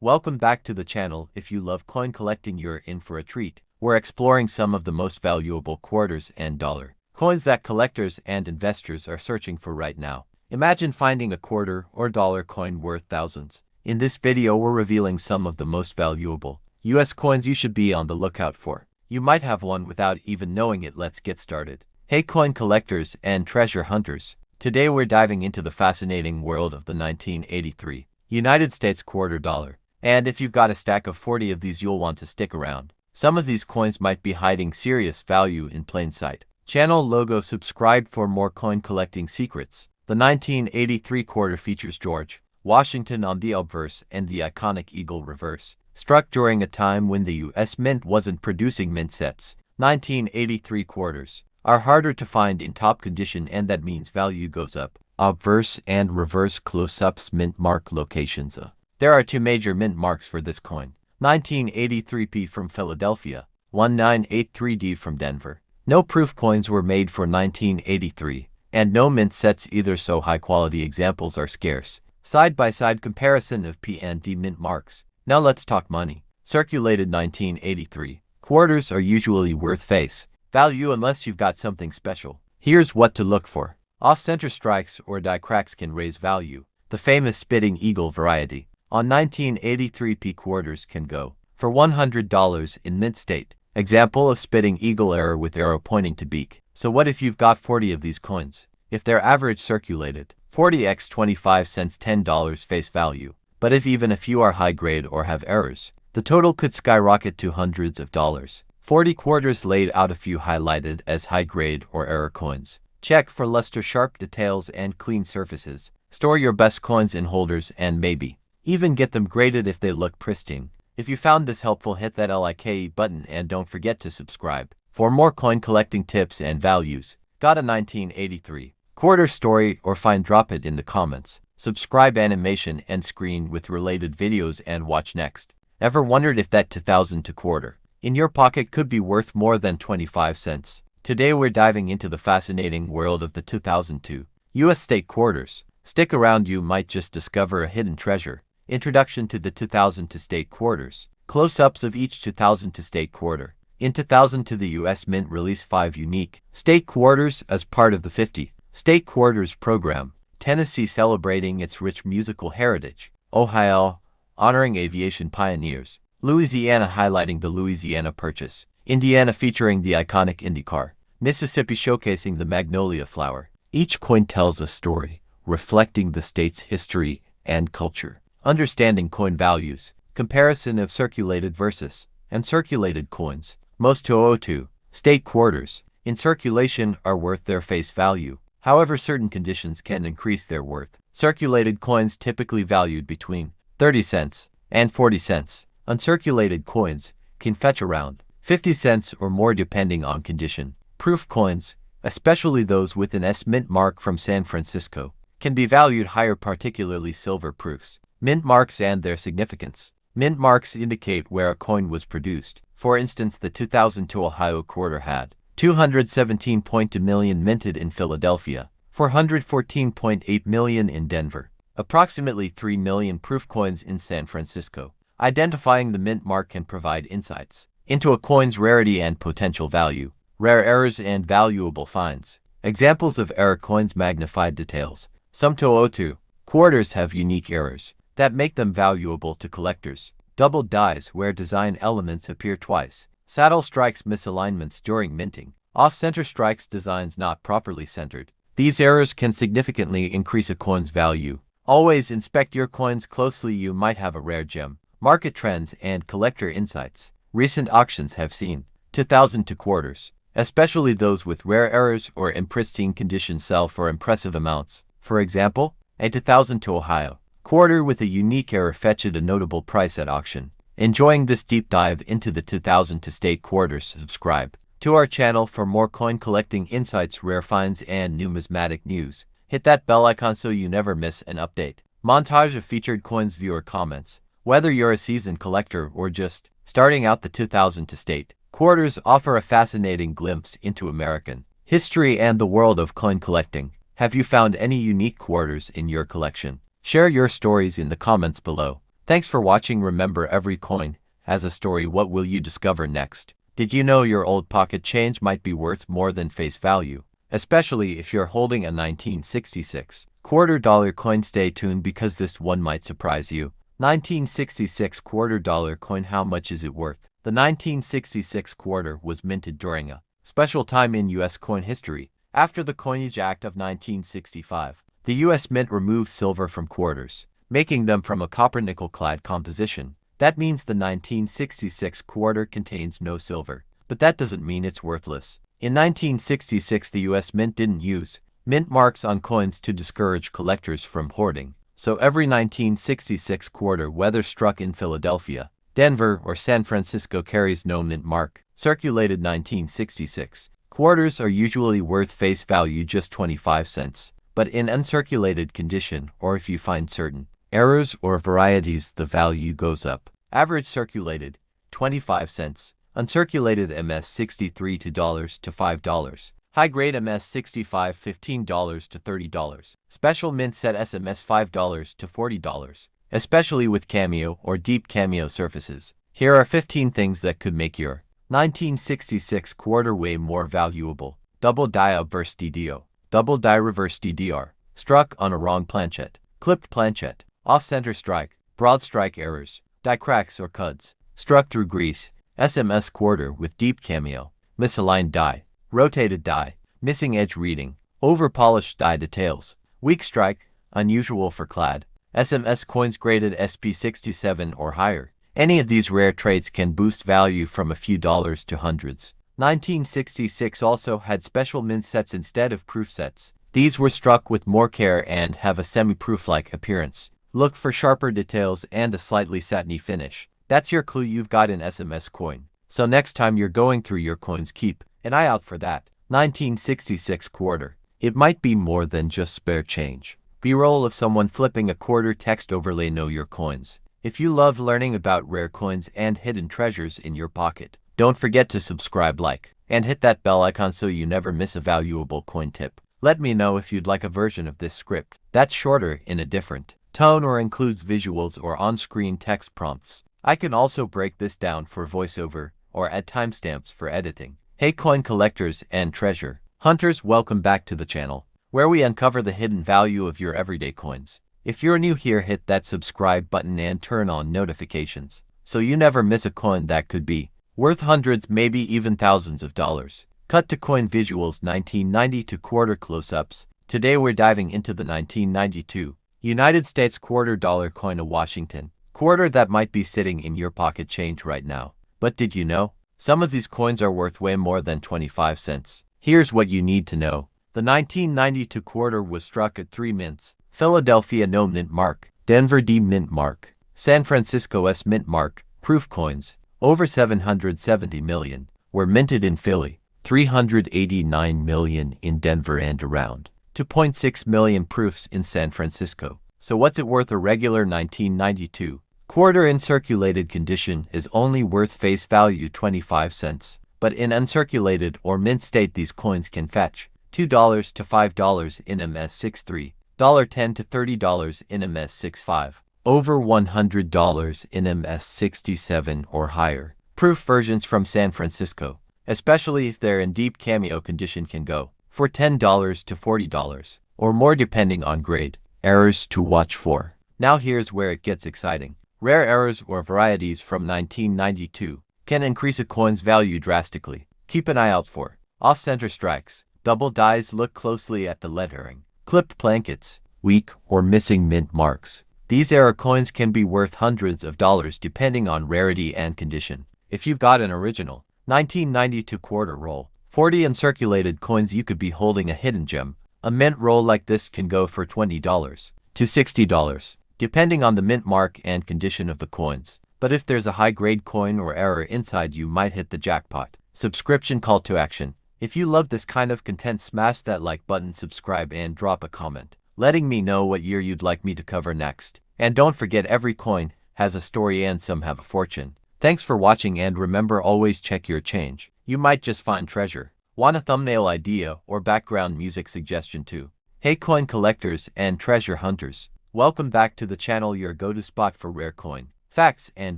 Welcome back to the channel. If you love coin collecting, you're in for a treat. We're exploring some of the most valuable quarters and dollar coins that collectors and investors are searching for right now. Imagine finding a quarter or dollar coin worth thousands. In this video, we're revealing some of the most valuable US coins you should be on the lookout for. You might have one without even knowing it. Let's get started. Hey coin collectors and treasure hunters. Today we're diving into the fascinating world of the 1983 United States quarter dollar. And if you've got a stack of 40 of these, you'll want to stick around. Some of these coins might be hiding serious value in plain sight. Channel logo. Subscribe for more coin collecting secrets. The 1983 quarter features George Washington on the obverse and the iconic eagle reverse, struck during a time when the US Mint wasn't producing mint sets. 1983 quarters are harder to find in top condition, and that means value goes up. Obverse and reverse close-ups. Mint mark locations. There are two major mint marks for this coin. 1983P from Philadelphia, 1983D from Denver. No proof coins were made for 1983, and no mint sets either, so high-quality examples are scarce. Side-by-side comparison of P and D mint marks. Now let's talk money. Circulated 1983 quarters are usually worth face value unless you've got something special. Here's what to look for. Off-center strikes or die cracks can raise value. The famous spitting eagle variety on 1983P quarters can go for $100 in mint state. Example of spitting eagle error with arrow pointing to beak. So what if you've got 40 of these coins? If they're average circulated, 40x 25 cents, $10 face value. But if even a few are high grade or have errors, the total could skyrocket to hundreds of dollars. 40 quarters laid out, a few highlighted as high grade or error coins. Check for luster, sharp details, and clean surfaces. Store your best coins in holders and maybe even get them graded if they look pristine. If you found this helpful, hit that like button and don't forget to subscribe for more coin collecting tips and values. Got a 1983 quarter story or find? Drop it in the comments. Subscribe animation and screen with related videos and watch next. Ever wondered if that 2002 quarter in your pocket could be worth more than 25 cents? Today we're diving into the fascinating world of the 2002 US state quarters. Stick around, you might just discover a hidden treasure. Introduction to the 2002 state quarters. Close-ups of each 2002 state quarter. In 2002, the US Mint released 5 unique state quarters as part of the 50 State Quarters program. Tennessee celebrating its rich musical heritage. Ohio honoring aviation pioneers. Louisiana highlighting the Louisiana Purchase. Indiana featuring the iconic Indy car. Mississippi showcasing the magnolia flower. Each coin tells a story, reflecting the state's history and culture. Understanding coin values. Comparison of circulated versus uncirculated coins. Most 2002 state quarters in circulation are worth their face value. However, certain conditions can increase their worth. Circulated coins typically valued between 30 cents and 40 cents. Uncirculated coins can fetch around 50 cents or more depending on condition. Proof coins, especially those with an S mint mark from San Francisco, can be valued higher, particularly silver proofs. Mint marks and their significance. Mint marks indicate where a coin was produced. For instance, the 2002 Ohio quarter had 217.2 million minted in Philadelphia, 414.8 million in Denver, approximately 3 million proof coins in San Francisco. Identifying the mint mark can provide insights into a coin's rarity and potential value. Rare errors and valuable finds. Examples of error coins. Magnified details. Some 2002 quarters have unique errors that make them valuable to collectors. Doubled dies where design elements appear twice. Saddle strikes, misalignments during minting. Off-center strikes, designs not properly centered. These errors can significantly increase a coin's value. Always inspect your coins closely, you might have a rare gem. Market trends and collector insights. Recent auctions have seen 2002 quarters, especially those with rare errors or in pristine condition, sell for impressive amounts. For example, a 2002 Ohio quarter with a unique error fetched a notable price at auction. Enjoying this deep dive into the 2002 state quarters? Subscribe to our channel for more coin collecting insights, rare finds, and numismatic news. Hit that bell icon so you never miss an update. Montage of featured coins. Viewer comments. Whether you're a seasoned collector or just starting out, the 2002 state quarters offer a fascinating glimpse into American history and the world of coin collecting. Have you found any unique quarters in your collection? Share your stories in the comments below. Thanks for watching. Remember, every coin has a story. What will you discover next? Did you know your old pocket change might be worth more than face value? Especially if you're holding a 1966 quarter-dollar coin. Stay tuned because this one might surprise you. 1966 quarter-dollar coin. How much is it worth? The 1966 quarter was minted during a special time in U.S. coin history. After the Coinage Act of 1965, the U.S. Mint removed silver from quarters, making them from a copper-nickel-clad composition. That means the 1966 quarter contains no silver, but that doesn't mean it's worthless. In 1966, the U.S. Mint didn't use mint marks on coins to discourage collectors from hoarding. So every 1966 quarter, whether struck in Philadelphia, Denver, or San Francisco, carries no mint mark. Circulated 1966 quarters are usually worth face value just 25 cents, but in uncirculated condition, or if you find certain errors or varieties, the value goes up. Average circulated 25 cents. Uncirculated MS 63 $2 to $5. High grade MS 65 $15 to $30. Special mint set SMS $5 to $40, especially with cameo or deep cameo surfaces. Here are 15 things that could make your 1966 quarter way more valuable. Double die obverse DDO. Double die reverse DDR. Struck on a wrong planchet. Clipped planchet. Off-center strike. Broad strike errors. Die cracks or cuds. Struck through grease. SMS quarter with deep cameo. Misaligned die. Rotated die. Missing edge reading. Over-polished die details. Weak strike. Unusual for clad. SMS coins graded SP67 or higher. Any of these rare traits can boost value from a few dollars to hundreds. 1966 also had special mint sets instead of proof sets. These were struck with more care and have a semi-proof-like appearance. Look for sharper details and a slightly satiny finish. That's your clue. You've got an SMS coin. So next time you're going through your coins, keep an eye out for that 1966 quarter. It might be more than just spare change. B-roll of someone flipping a quarter. Text overlay. Know your coins. If you love learning about rare coins and hidden treasures in your pocket, don't forget to subscribe, like, and hit that bell icon so you never miss a valuable coin tip. Let me know if you'd like a version of this script that's shorter, in a different tone, or includes visuals or on-screen text prompts. I can also break this down for voiceover or add timestamps for editing. Hey coin collectors and treasure hunters, welcome back to the channel, where we uncover the hidden value of your everyday coins. If you're new here, hit that subscribe button and turn on notifications so you never miss a coin that could be worth hundreds, maybe even thousands of dollars. Cut to coin visuals. 1992 quarter close-ups. Today we're diving into the 1992 United States quarter-dollar coin, a Washington quarter that might be sitting in your pocket change right now. But did you know some of these coins are worth way more than 25 cents? Here's what you need to know. The 1992 quarter was struck at 3 mints. Philadelphia no mint mark. Denver D mint mark. San Francisco S mint mark. Proof coins, over 770 million, were minted in Philly. 389 million in Denver and around 2.6 million proofs in San Francisco. So what's it worth? A regular 1992 quarter in circulated condition is only worth face value 25 cents. But in uncirculated or mint state, these coins can fetch $2 to $5 in MS63, $10 to $30 in MS65, over $100 in MS67 or higher. Proof versions from San Francisco, especially if they're in deep cameo condition, can go for $10 to $40 or more depending on grade. Errors to watch for. Now here's where it gets exciting. Rare errors or varieties from 1992 can increase a coin's value drastically. Keep an eye out for off-center strikes, double dies. Look closely at the lettering, clipped plankets, weak or missing mint marks. These error coins can be worth hundreds of dollars depending on rarity and condition. If you've got an original 1992 quarter roll, 40 uncirculated coins, you could be holding a hidden gem. A mint roll like this can go for $20 to $60, depending on the mint mark and condition of the coins. But if there's a high-grade coin or error inside, you might hit the jackpot. Subscription call to action. If you love this kind of content, smash that like button, subscribe, and drop a comment, letting me know what year you'd like me to cover next. And don't forget, every coin has a story and some have a fortune. Thanks for watching, and remember, always check your change. You might just find treasure. Want a thumbnail idea or background music suggestion too? Hey coin collectors and treasure hunters, Welcome back to the channel, your go-to spot for rare coin, facts, and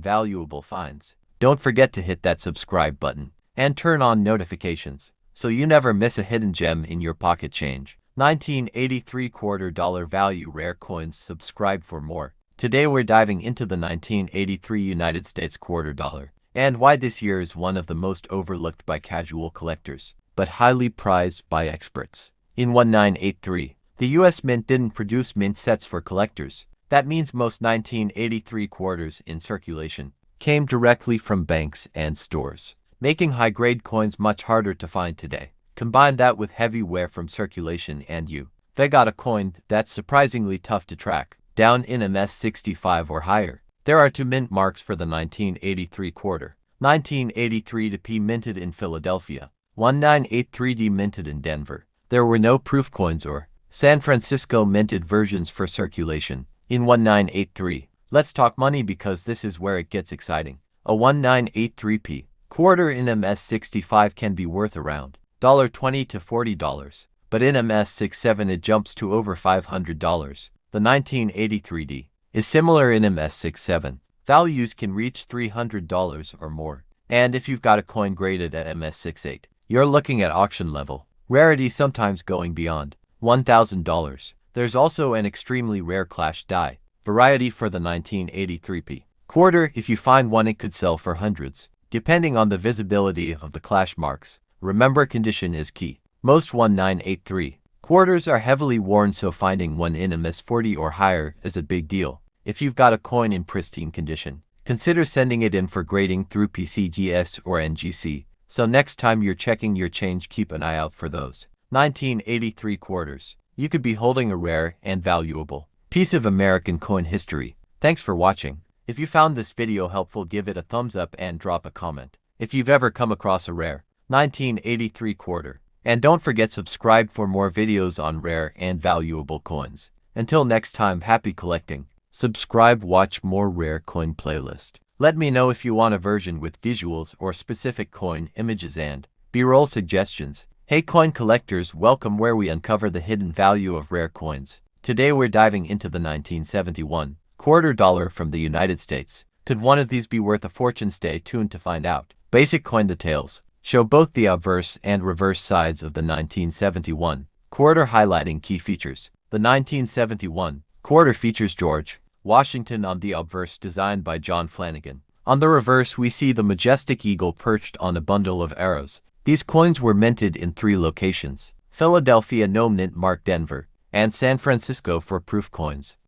valuable finds. Don't forget to hit that subscribe button and turn on notifications so you never miss a hidden gem in your pocket change. 1983 quarter dollar value rare coins. Subscribe for more. Today we're diving into the 1983 United States quarter dollar and why this year is one of the most overlooked by casual collectors, but highly prized by experts. In 1983, the U.S. Mint didn't produce mint sets for collectors. That means most 1983 quarters in circulation came directly from banks and stores, making high-grade coins much harder to find today. Combine that with heavy wear from circulation and they got a coin that's surprisingly tough to track, down in MS 65 or higher. There are two mint marks for the 1983 quarter. 1983D minted in Philadelphia, 1983D minted in Denver. There were no proof coins or San Francisco minted versions for circulation. In 1983, let's talk money because this is where it gets exciting. A 1983p quarter in MS 65 can be worth around $20 to $40, but in MS 67 it jumps to over $500. The 1983D is similar in MS 67. Values can reach $300 or more. And if you've got a coin graded at MS 68, you're looking at auction level rarity, sometimes going beyond $1,000. There's also an extremely rare clash die variety for the 1983p quarter. If you find one, it could sell for hundreds, depending on the visibility of the clash marks. Remember, condition is key. Most 1983 quarters are heavily worn, so finding one in MS 40 or higher is a big deal. If you've got a coin in pristine condition, consider sending it in for grading through PCGS or NGC. So next time you're checking your change, keep an eye out for those 1983 quarters. You could be holding a rare and valuable piece of American coin history. Thanks for watching. If you found this video helpful, give it a thumbs up and drop a comment if you've ever come across a rare 1983 quarter. And don't forget, subscribe for more videos on rare and valuable coins. Until next time, happy collecting. Subscribe, watch more rare coin playlist. Let me know if you want a version with visuals or specific coin images and B-roll suggestions. Hey coin collectors, welcome where we uncover the hidden value of rare coins. Today we're diving into the 1971 quarter dollar from the United States. Could one of these be worth a fortune? Stay tuned to find out. Basic coin details show both the obverse and reverse sides of the 1971 quarter, highlighting key features. The 1971 quarter features George Washington on the obverse, designed by John Flanagan. On the reverse, we see the majestic eagle perched on a bundle of arrows. These coins were minted in 3 locations: Philadelphia, no mint mark; Denver, and San Francisco for proof coins.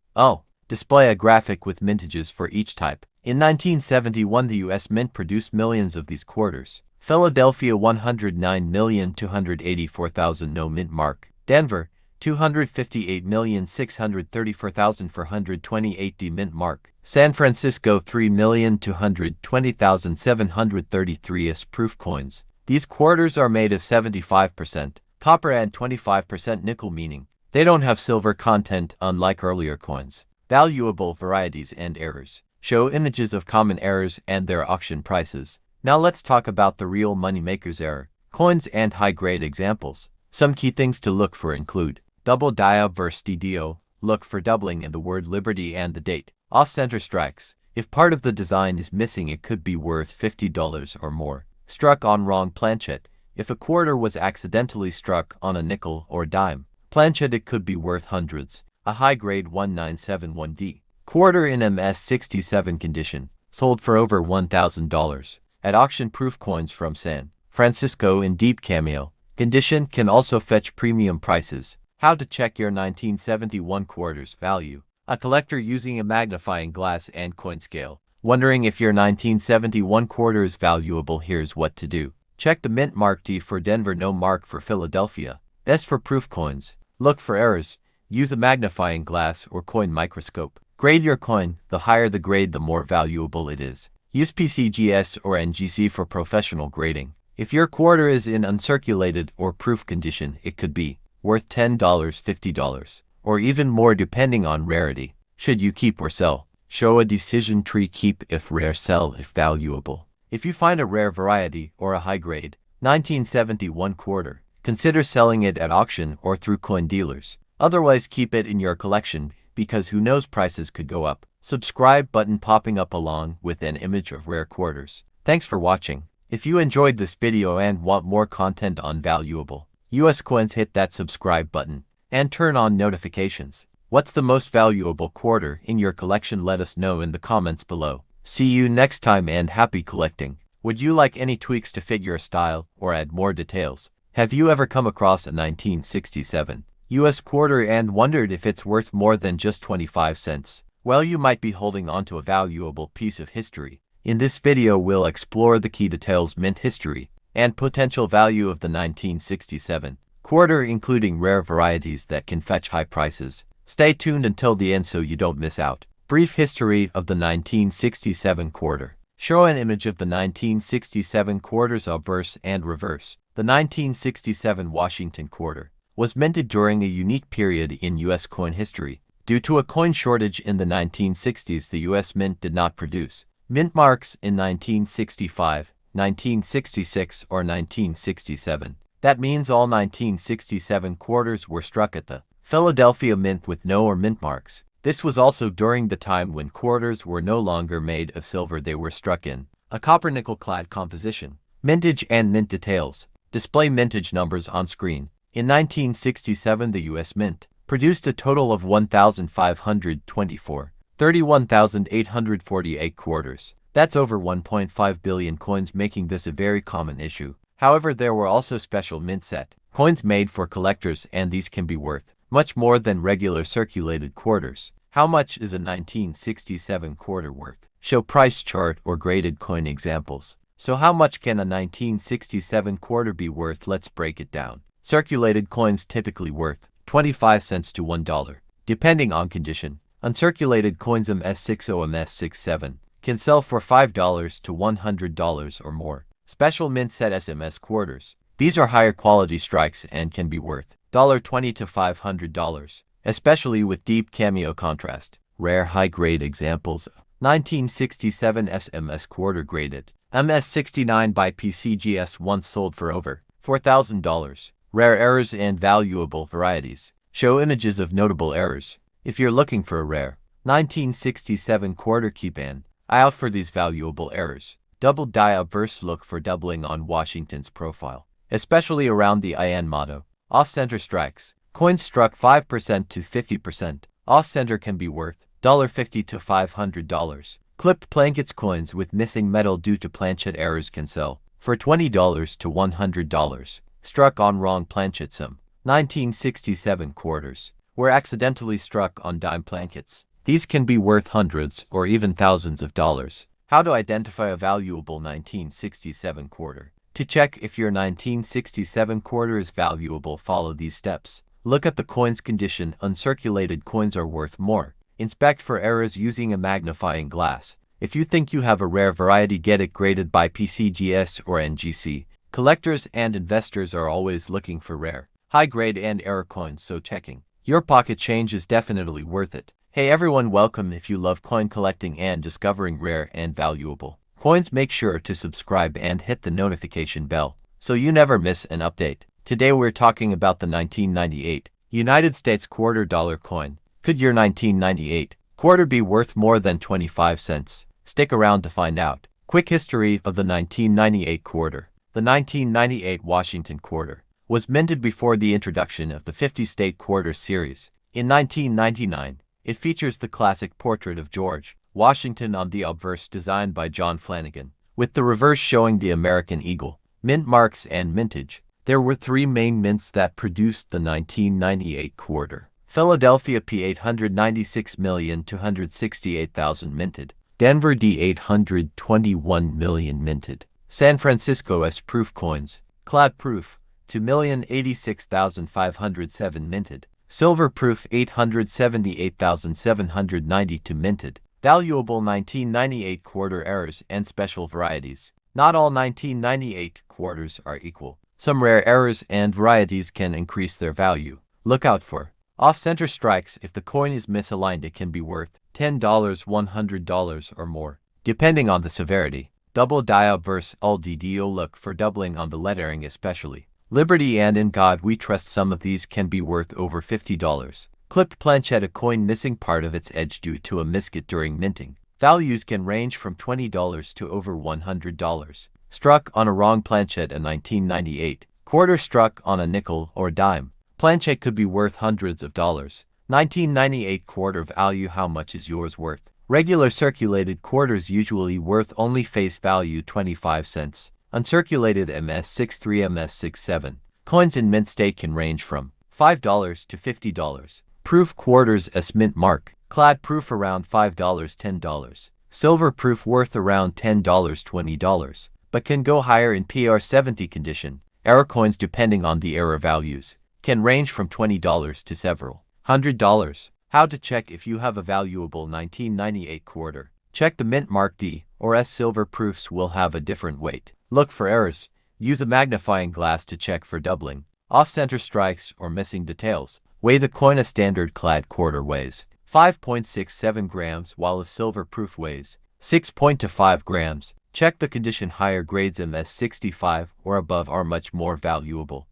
Display a graphic with mintages for each type. In 1971, the U.S. Mint produced millions of these quarters. Philadelphia, 109,284,000 no mint mark; Denver, 258,634,428 D mint mark; San Francisco, 3,220,733 S proof coins. These quarters are made of 75% copper and 25% nickel, meaning they don't have silver content unlike earlier coins. Valuable varieties and errors show images of common errors and their auction prices. Now let's talk about the real moneymakers, error coins and high-grade examples. Some key things to look for include double die obverse DDO. Look for doubling in the word Liberty and the date. Off-center strikes. If part of the design is missing, it could be worth $50 or more. Struck on wrong planchet. If a quarter was accidentally struck on a nickel or dime planchet, it could be worth hundreds. A high-grade 1971D quarter in MS 67 condition sold for over $1,000 at auction. Proof coins from San Francisco in deep cameo condition can also fetch premium prices. How to check your 1971 quarters value. A collector using a magnifying glass and coin scale. Wondering if your 1971 quarter is valuable? Here's what to do. Check the mint mark: T for Denver, no mark for Philadelphia, S for proof coins. Look for errors. Use a magnifying glass or coin microscope. Grade your coin. The higher the grade, the more valuable it is. Use PCGS or NGC for professional grading. If your quarter is in uncirculated or proof condition, it could be worth $10, $50, or even more depending on rarity. Should you keep or sell? Show a decision tree: keep if rare, sell if valuable. If you find a rare variety or a high-grade 1971 quarter, consider selling it at auction or through coin dealers. Otherwise, keep it in your collection because who knows, prices could go up. Subscribe button popping up along with an image of rare quarters. Thanks for watching. If you enjoyed this video and want more content on valuable US coins, hit that subscribe button and turn on notifications. What's the most valuable quarter in your collection? Let us know in the comments below. See you next time and happy collecting. Would you like any tweaks to fit your style or add more details? Have you ever come across a 1967 US quarter and wondered if it's worth more than just 25 cents? Well, you might be holding onto a valuable piece of history. In this video, we'll explore the key details, mint history, and potential value of the 1967 quarter, including rare varieties that can fetch high prices. Stay tuned until the end so you don't miss out. Brief history of the 1967 quarter. Show an image of the 1967 quarters, obverse and reverse. The 1967 Washington quarter was minted during a unique period in U.S. coin history. Due to a coin shortage in the 1960s, the U.S. Mint did not produce mint marks in 1965, 1966, or 1967. That means all 1967 quarters were struck at the Philadelphia Mint with no or mint marks. This was also during the time when quarters were no longer made of silver. They were struck in a copper-nickel clad composition. Mintage and mint details. Display mintage numbers on screen. In 1967, the U.S. Mint produced a total of 1,524, 31,848 quarters. That's over 1.5 billion coins, making this a very common issue. However, there were also special mint set coins made for collectors, and these can be worth much more than regular circulated quarters. How much is a 1967 quarter worth? Show price chart or graded coin examples. So how much can a 1967 quarter be worth? Let's break it down. Circulated coins typically worth 25 cents to $1, depending on condition. Uncirculated coins MS60 MS67 can sell for $5 to $100 or more. Special mint set SMS quarters. These are higher quality strikes and can be worth $20 to $500, especially with deep cameo contrast. Rare high-grade examples: 1967 SMS quarter graded MS69 by PCGS once sold for over $4,000. Rare errors and valuable varieties. Show images of notable errors. If you're looking for a rare 1967 quarter, keep an eye out for these valuable errors. Double die obverse. Look for doubling on Washington's profile, especially around the IN motto. Off-center strikes. Coins struck 5% to 50% off-center can be worth $50 to $500. Clipped plankets. Coins with missing metal due to planchet errors can sell for $20 to $100. Struck on wrong planchet. Some 1967 quarters were accidentally struck on dime plankets. These can be worth hundreds or even thousands of dollars. How to identify a valuable 1967 quarter? To check if your 1967 quarter is valuable, follow these steps. Look at the coin's condition. Uncirculated coins are worth more. Inspect for errors using a magnifying glass. If you think you have a rare variety, get it graded by PCGS or NGC. Collectors and investors are always looking for rare, high-grade and error coins, so checking your pocket change is definitely worth it. Hey everyone, welcome. If you love coin collecting and discovering rare and valuable coins, make sure to subscribe and hit the notification bell so you never miss an update. Today we're talking about the 1998 United States quarter dollar coin. Could your 1998 quarter be worth more than 25 cents? Stick around to find out. Quick history of the 1998 quarter. The 1998 Washington quarter was minted before the introduction of the 50-state quarter series. In 1999, it features the classic portrait of George Washington on the obverse, designed by John Flanagan, with the reverse showing the American eagle. Mint marks and mintage. There were three main mints that produced the 1998 quarter. Philadelphia P 896,268,000 minted. Denver D 821 million minted. San Francisco S proof coins. Clad proof 2,086,507 minted. Silver proof 878,792 minted. Valuable 1998 quarter errors and special varieties. Not all 1998 quarters are equal. Some rare errors and varieties can increase their value. Look out for off-center strikes. If the coin is misaligned, it can be worth $10, $100 or more, depending on the severity. Double die obverse LDDO. Look for doubling on the lettering, especially Liberty and In God We Trust. Some of these can be worth over $50. Clipped planchette, a coin missing part of its edge due to a miscut during minting. Values can range from $20 to over $100. Struck on a wrong planchette, a 1998 quarter struck on a nickel or dime. Planchette could be worth hundreds of dollars. 1998 quarter value. How much is yours worth? Regular circulated quarters usually worth only face value 25 cents. Uncirculated MS63, MS67 coins in mint state can range from $5 to $50. Proof quarters as mint mark. Clad proof around $5, $10. Silver proof worth around $10, $20, but can go higher in PR70 condition. Error coins, depending on the error values, can range from $20 to several $100. How to check if you have a valuable 1998 quarter. Check the mint mark D or S. Silver proofs will have a different weight. Look for errors. Use a magnifying glass to check for doubling, off-center strikes, or missing details. Weigh the coin. A standard clad quarter weighs 5.67 grams while a silver proof weighs 6.25 grams. Check the condition. Higher grades MS65 or above are much more valuable.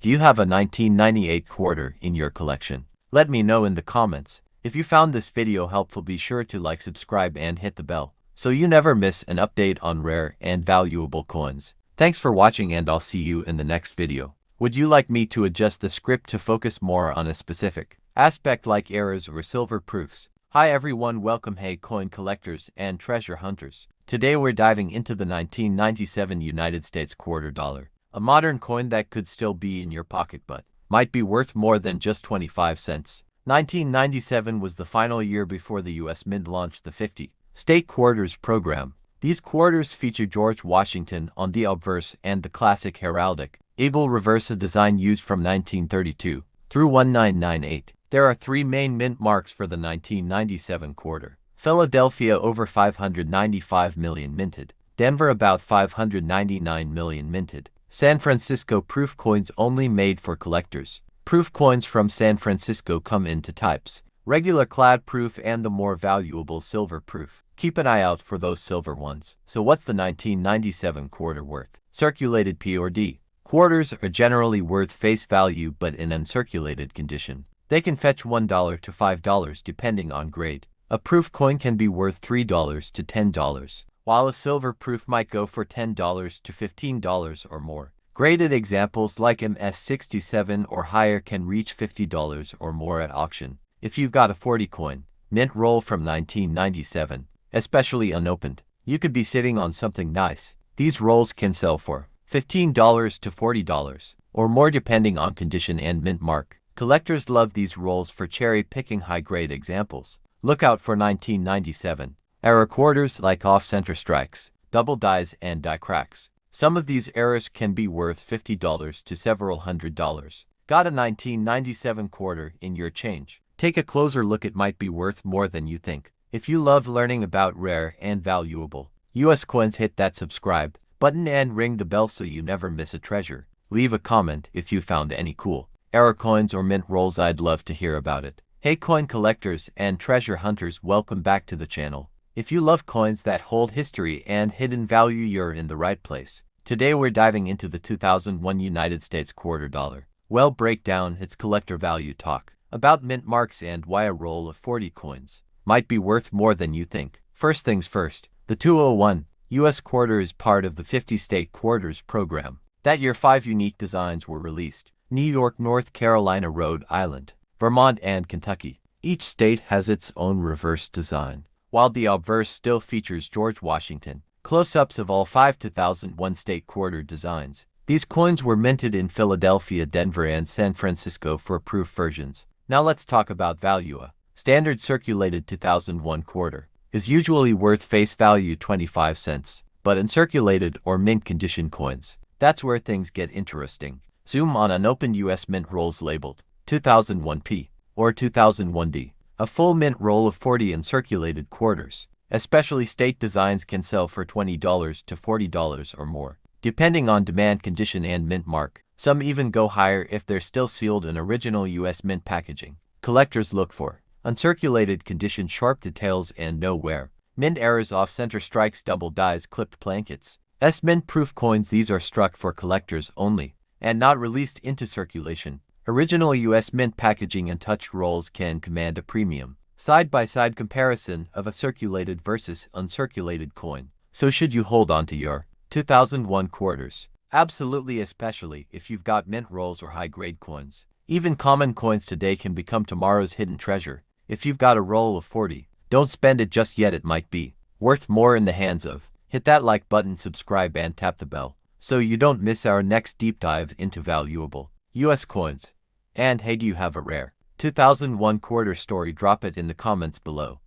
Do you have a 1998 quarter in your collection? Let me know in the comments. If you found this video helpful, be sure to like, subscribe, and hit the bell so you never miss an update on rare and valuable coins. Thanks for watching, and I'll see you in the next video. Would you like me to adjust the script to focus more on a specific aspect like errors or silver proofs? Hi everyone, welcome. Hey coin collectors and treasure hunters. Today we're diving into the 1997 United States quarter dollar, a modern coin that could still be in your pocket but might be worth more than just 25 cents. 1997 was the final year before the U.S. Mint launched the 50 state quarters program. These quarters feature George Washington on the obverse and the classic heraldic eagle reverse, a design used from 1932 through 1998. There are three main mint marks for the 1997 quarter. Philadelphia over 595 million minted. Denver about 599 million minted. San Francisco proof coins only made for collectors. Proof coins from San Francisco come in two types: regular clad proof and the more valuable silver proof. Keep an eye out for those silver ones. So what's the 1997 quarter worth? Circulated P or D. Quarters are generally worth face value, but in uncirculated condition, they can fetch $1 to $5 depending on grade. A proof coin can be worth $3 to $10, while a silver proof might go for $10 to $15 or more. Graded examples like MS67 or higher can reach $50 or more at auction. If you've got a 40 coin mint roll from 1997, especially unopened, you could be sitting on something nice. These rolls can sell for $15 to $40 or more depending on condition and mint mark. Collectors love these rolls for cherry-picking high-grade examples. Look out for 1997 error quarters like off-center strikes, double dies, and die cracks. Some of these errors can be worth $50 to several $100. Got a 1997 quarter in your change? Take a closer look, it might be worth more than you think. If you love learning about rare and valuable U.S. coins, hit that subscribe button and ring the bell so you never miss a treasure. Leave a comment if you found any cool error coins or mint rolls, I'd love to hear about it. Hey coin collectors and treasure hunters, welcome back to the channel. If you love coins that hold history and hidden value, you're in the right place. Today we're diving into the 2001 United States quarter dollar. We'll break down its collector value, talk about mint marks, and why a roll of 40 coins might be worth more than you think. First things first, the 2001 U.S. quarter is part of the 50 state quarters program. That year 5 unique designs were released: New York, North Carolina, Rhode Island, Vermont, and Kentucky. Each state has its own reverse design, while the obverse still features George Washington. Close-ups of all 5 2001 state quarter designs. These coins were minted in Philadelphia, Denver, and San Francisco for proof versions. Now let's talk about value. A standard circulated 2001 quarter is usually worth face value 25 cents, but uncirculated or mint condition coins, that's where things get interesting. Zoom on unopened U.S. mint rolls labeled 2001P or 2001D. A full mint roll of 40 uncirculated quarters, especially state designs, can sell for $20 to $40 or more, depending on demand, condition, and mint mark. Some even go higher if they're still sealed in original U.S. mint packaging. Collectors look for uncirculated condition, sharp details, and no wear. Mint errors, off-center strikes, double dies, clipped blankets. Mint proof coins, these are struck for collectors only and not released into circulation. Original US Mint packaging and touch rolls can command a premium. Side-by-side comparison of a circulated versus uncirculated coin. So should you hold on to your 2001 quarters? Absolutely, especially if you've got mint rolls or high-grade coins. Even common coins today can become tomorrow's hidden treasure. If you've got a roll of 40, don't spend it just yet, it might be worth more in the hands of. Hit that like button, subscribe and tap the bell so you don't miss our next deep dive into valuable US coins. And hey, do you have a rare 2001 quarter story? Drop it in the comments below.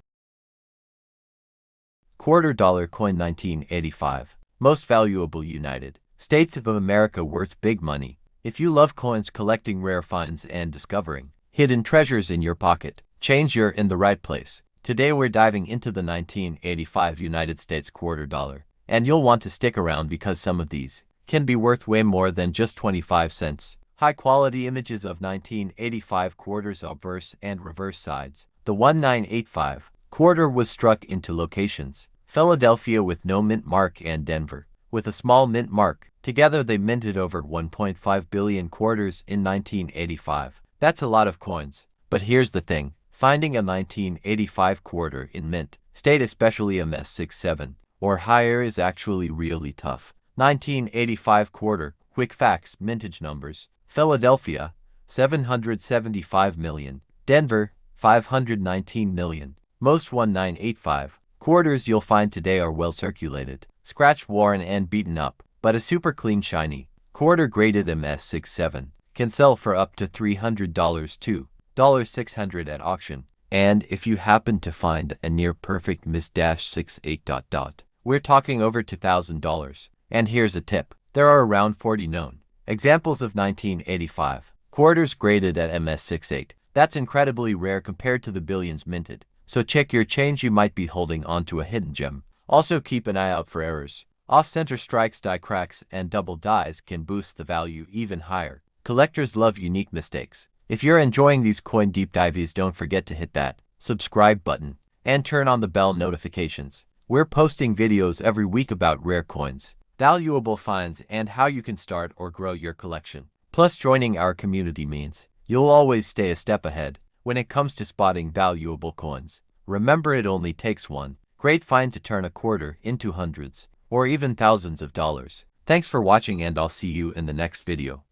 Quarter dollar coin 1985. Most valuable United States of America, worth big money. If you love coins, collecting rare finds and discovering hidden treasures in your pocket, change, you're in the right place. Today we're diving into the 1985 United States quarter dollar. And you'll want to stick around because some of these can be worth way more than just 25 cents. High-quality images of 1985 quarters, obverse and reverse sides. The 1985 quarter was struck into locations: Philadelphia with no mint mark and Denver with a small mint mark. Together they minted over 1.5 billion quarters in 1985. That's a lot of coins. But here's the thing. Finding a 1985 quarter in mint state, especially MS67 or higher, is actually really tough. 1985 quarter, quick facts, mintage numbers: Philadelphia, 775 million. Denver, 519 million. Most 1985 quarters you'll find today are well circulated, scratch worn and beaten up, but a super clean shiny quarter graded MS67 can sell for up to $300 to $600 at auction. And if you happen to find a near perfect MS-68 we're talking over $2,000. And here's a tip: there are around 40 known examples of 1985 quarters graded at MS-68. That's incredibly rare compared to the billions minted. So check your change, you might be holding onto a hidden gem. Also keep an eye out for errors. Off-center strikes, die cracks, and double dies can boost the value even higher. Collectors love unique mistakes. If you're enjoying these coin deep dives, don't forget to hit that subscribe button and turn on the bell notifications. We're posting videos every week about rare coins, valuable finds, and how you can start or grow your collection. Plus, joining our community means you'll always stay a step ahead when it comes to spotting valuable coins. Remember, it only takes one great find to turn a quarter into hundreds or even thousands of dollars. Thanks for watching, and I'll see you in the next video.